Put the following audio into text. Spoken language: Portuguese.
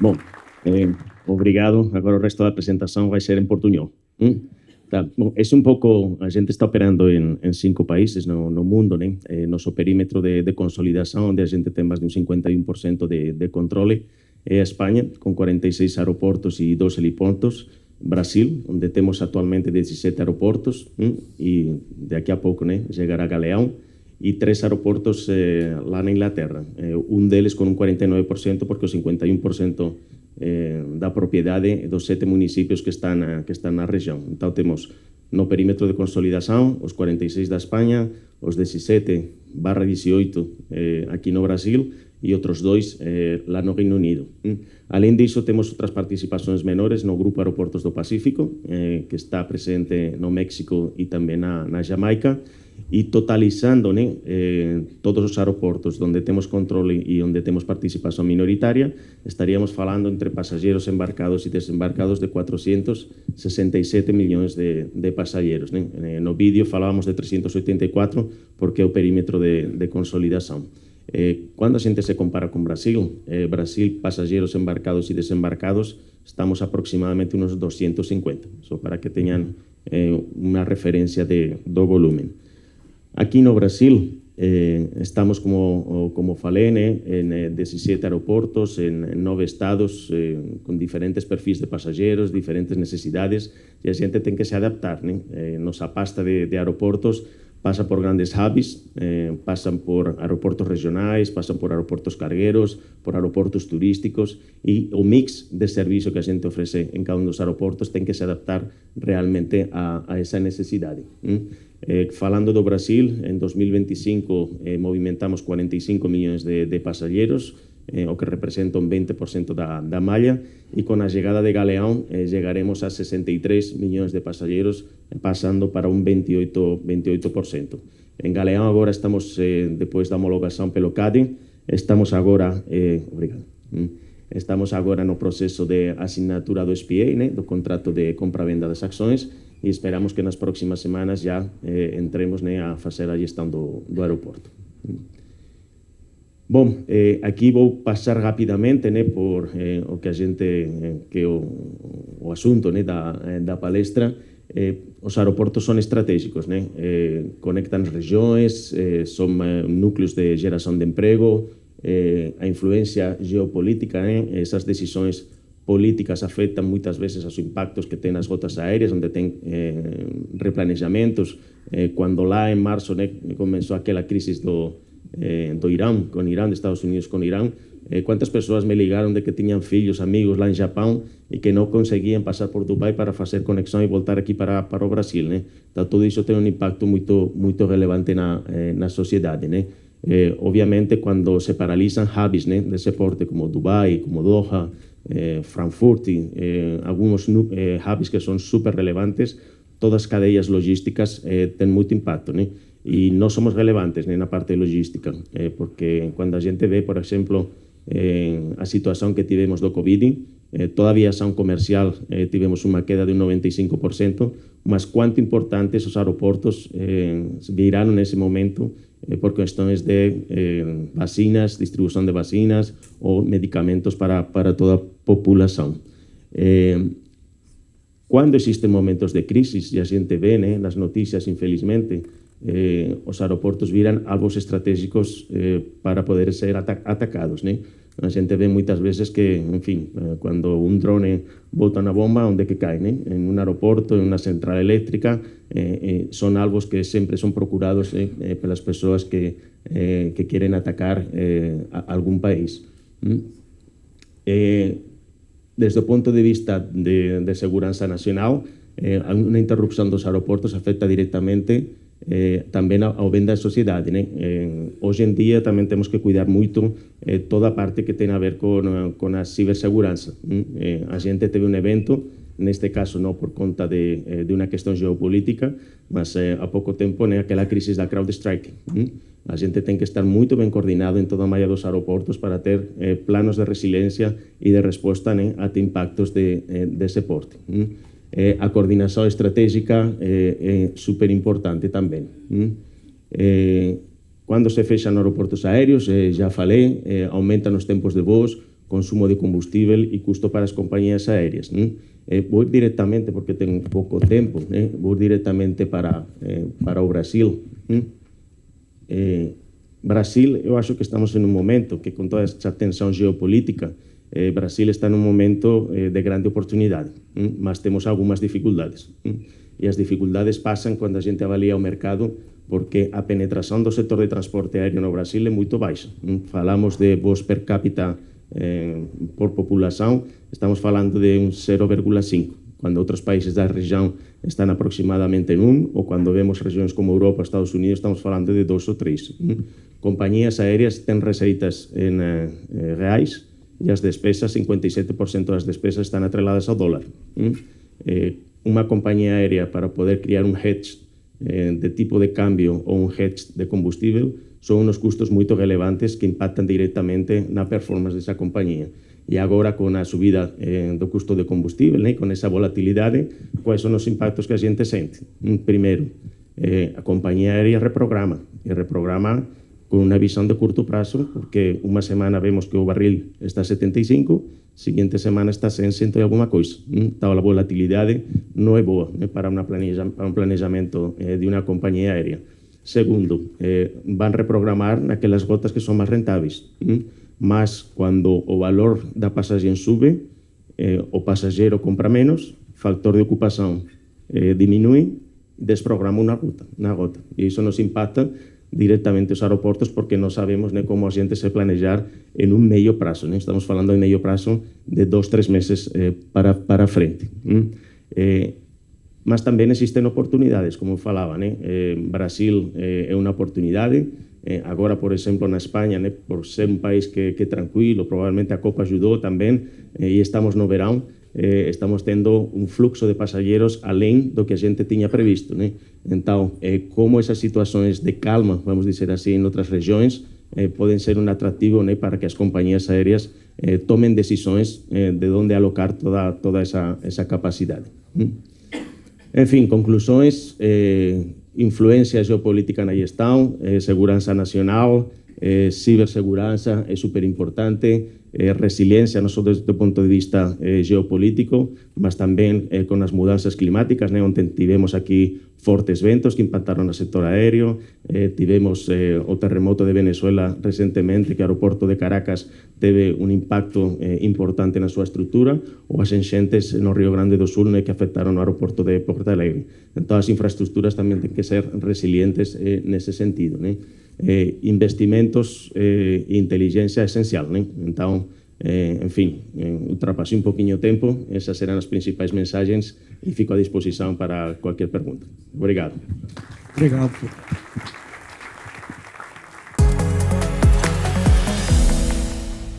Bom, obrigado. Agora o resto da apresentação vai ser em portunhol. Tá. Bom, esse um pouco, a gente está operando em 5 países no mundo, né? Nosso perímetro de consolidação, onde a gente tem mais de um 51% de controle, é a Espanha, com 46 aeroportos e 2 heliportos. Brasil, onde temos atualmente 17 aeroportos, e daqui a pouco, né, chegará Galeão, e 3 aeroportos lá na Inglaterra. Um deles com um 49%, porque o 51% da propriedade dos 7 municípios que están na región. Então, temos no perímetro de consolidação os 46 da Espanha, os 17/18 aquí no Brasil e outros 2 lá no Reino Unido. Além disso, temos outras participações menores no Grupo Aeroportos do Pacífico, que está presente no México e também na Jamaica, e totalizando, né, todos os aeroportos onde temos controle e onde temos participação minoritária, estaríamos falando entre passageiros embarcados e desembarcados de 467 milhões de passageiros, né? No vídeo falávamos de 384 porque é o perímetro de consolidação. Quando a gente se compara com Brasil, Brasil, passageiros embarcados e desembarcados, estamos aproximadamente uns 250, só para que tenham uma referência do volume. Aqui no Brasil, estamos, como falei, né, em 17 aeroportos, em 9 estados, com diferentes perfis de passageiros, diferentes necessidades, e a gente tem que se adaptar, né? Nossa pasta de aeroportos passa por grandes hubs, passam por aeroportos regionais, passam por aeroportos cargueiros, por aeroportos turísticos, e o mix de serviço que a gente oferece em cada um dos aeroportos tem que se adaptar realmente a essa necessidade. Falando do Brasil, em 2025 movimentamos 45 milhões de passageiros, o que representa um 20% da malha, e com a chegada de Galeão chegaremos a 63 milhões de passageiros, passando para um 28%. Em Galeão agora estamos, depois da homologação pelo CADE, estamos agora no processo de assinatura do SPA, né, do contrato de compra-venda das ações, e esperamos que nas próximas semanas já entremos, né, a fazer a gestão do aeroporto. Bom, aqui vou passar rapidamente, né, por o que a gente, que o assunto, né, da palestra. Os aeroportos são estratégicos, né? Conectam regiões, são núcleos de geração de emprego, a influência geopolítica, né? Essas decisões políticas afetam muitas vezes os impactos que tem nas rotas aéreas, onde tem replanejamentos. Quando lá em março, né, começou aquela crise do Irão, com Irão, de Estados Unidos com Irão, quantas pessoas me ligaram de que tinham filhos, amigos lá em Japão e que não conseguiam passar por Dubai para fazer conexão e voltar aqui para o Brasil, né? Então, tudo isso tem um impacto muito relevante na sociedade, né? Obviamente, quando se paralisam hubs, né, desse porte, como Dubai, como Doha, Frankfurt, alguns hubs que são super relevantes, todas as cadeias logísticas têm muito impacto, né? E não somos relevantes, né, na parte logística, porque quando a gente vê, por exemplo, a situação que tivemos do Covid, toda a aviação comercial tivemos uma queda de 95%, mas quanto importantes os aeroportos viraram nesse momento por questões de vacinas, distribuição de vacinas ou medicamentos para toda a população. Quando existem momentos de crise, e a gente vê, né, nas notícias, infelizmente, os aeroportos viram alvos estratégicos para poder ser atacados, né? A gente vê muitas vezes que, enfim, quando um drone bota uma bomba, onde é que cai, né? Em um aeroporto, em uma central elétrica, são alvos que sempre são procurados pelas pessoas que querem atacar algum país. Desde o ponto de vista de segurança nacional, uma interrupção dos aeroportos afeta diretamente também ao bem da sociedade, né? Hoje em dia também temos que cuidar muito toda a parte que tem a ver com a cibersegurança. A gente teve um evento, neste caso não por conta de uma questão geopolítica, mas há pouco tempo, né, aquela crise da CrowdStrike. A gente tem que estar muito bem coordenado em toda a malha dos aeroportos para ter planos de resiliência e de resposta, né, a impactos desse porte. A coordenação estratégica é super importante também. Quando se fecham aeroportos aéreos, já falei, aumentam os tempos de voos, consumo de combustível e custo para as companhias aéreas. Vou diretamente, porque tenho pouco tempo, vou diretamente para o Brasil. Brasil, eu acho que estamos em um momento que, com toda essa tensão geopolítica, Brasil está num momento de grande oportunidade, mas temos algumas dificuldades. E as dificuldades passam quando a gente avalia o mercado, porque a penetração do setor de transporte aéreo no Brasil é muito baixa. Falamos de voos per capita por população, estamos falando de um 0,5, quando outros países da região estão aproximadamente em 1, ou quando vemos regiões como Europa, Estados Unidos, estamos falando de 2 ou 3. Companhias aéreas têm receitas em reais e as despesas, 57% das despesas estão atreladas ao dólar. Uma companhia aérea, para poder criar um hedge de tipo de câmbio ou um hedge de combustível, são uns custos muito relevantes que impactam diretamente na performance dessa companhia. E agora, com a subida do custo de combustível, com essa volatilidade, quais são os impactos que a gente sente? Primeiro, a companhia aérea reprograma, e reprograma com uma visão de curto prazo, porque uma semana vemos que o barril está a 75, seguinte semana está a 100 e alguma coisa. Então, a volatilidade não é boa para um planejamento de uma companhia aérea. Segundo, vão reprogramar naquelas rotas que são mais rentáveis. Mas, quando o valor da passagem sube, o passageiro compra menos, fator de ocupação diminui, desprograma na rota. E isso nos impacta diretamente os aeroportos, porque não sabemos como a gente se planejar em um meio prazo. Estamos falando de meio prazo de 2, 3 meses para frente. Mas também existem oportunidades, como eu falava. Brasil é uma oportunidade. Agora, por exemplo, na Espanha, por ser um país que é tranquilo, provavelmente a Copa ajudou também, e estamos no verão, estamos tendo um fluxo de passageiros além do que a gente tinha previsto. Então, como essas situações de calma, vamos dizer assim, em outras regiões, podem ser um atrativo para que as companhias aéreas tomem decisões de onde alocar toda essa capacidade. Enfim, conclusões: influência geopolítica na gestão, segurança nacional, cibersegurança é super importante, resiliência não só desde o ponto de vista geopolítico, mas também com as mudanças climáticas, onde tivemos aqui fortes ventos que impactaram no setor aéreo, tivemos o terremoto de Venezuela recentemente, que o aeroporto de Caracas teve um impacto importante na sua estrutura, ou as enchentes no Rio Grande do Sul, que afetaram o aeroporto de Porto Alegre. Então, as infraestruturas também têm que ser resilientes nesse sentido. Investimentos e inteligência é essencial. Então, enfim, ultrapassei um pouquinho o tempo. Essas serão as principais mensagens e fico à disposição para qualquer pergunta. Obrigado. Obrigado.